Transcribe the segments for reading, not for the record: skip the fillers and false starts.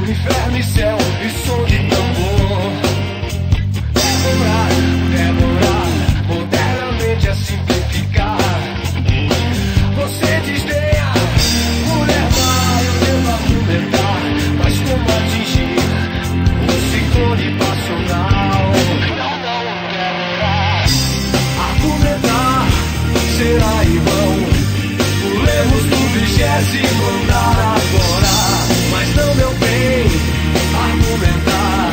Inferno e céu e som de tambor. Demorar, modernamente a simplificar. Você desdenha, mulher má, eu devo argumentar. Mas como atingir o ciclone passional? Demorar, argumentar será em vão. Pulemos do 20º andar agora. Mas não, meu bem, argumentar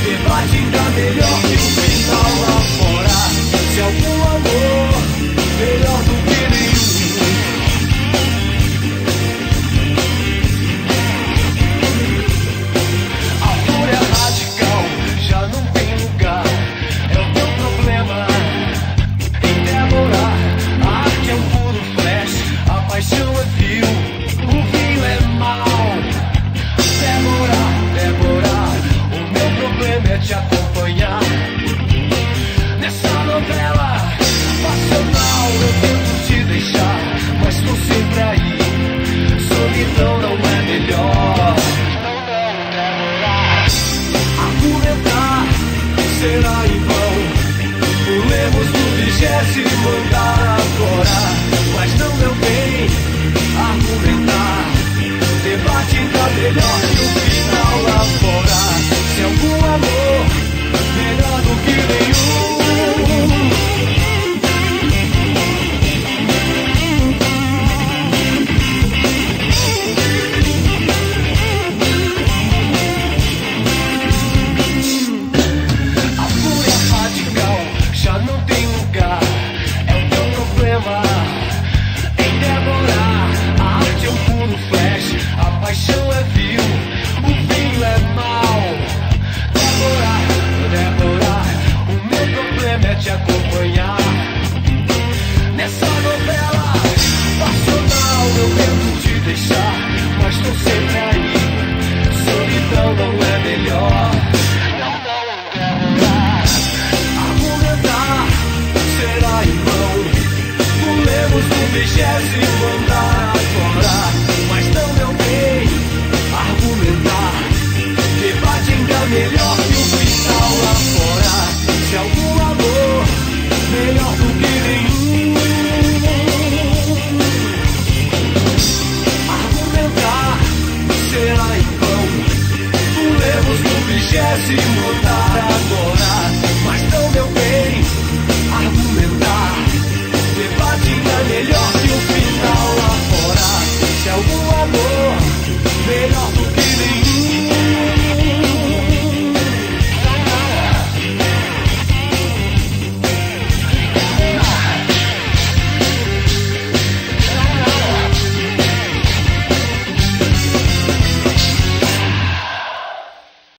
debate ainda melhor que o final lá fora. Se algum amor melhor do que nenhum. A fúria radical já não tem lugar. É o teu problema em demorar. A arte é um puro flash, a paixão é fio, o vinho é mal. Demorar, o meu problema é te acompanhar. Nessa novela passional eu tento te deixar, mas tô sempre aí. Solidão não é melhor. Demorar, argumentar será em vão. Pulemos do 20º andar agora. Mas não, meu bem, argumentar debate ainda melhor que o final lá fora. Se algum amor melhor do que nenhum. A fúria radical já não tem lugar. É o teu problema em demorar. A arte é um puro flash, a paixão é vil, o vinho é mal. Demorar, o meu problema é te acompanhar. Nessa novela passional eu tento te deixar, mas tô sempre aí. Solidão não é melhor. Demorar, argumentar será em vão. Pulemos do 20º andar agora. Mas não, meu bem, argumentar debate ainda melhor que o final lá fora. Se algum amor melhor do que nenhum. Argumentar será em vão. Pulemos do 20º andar agora.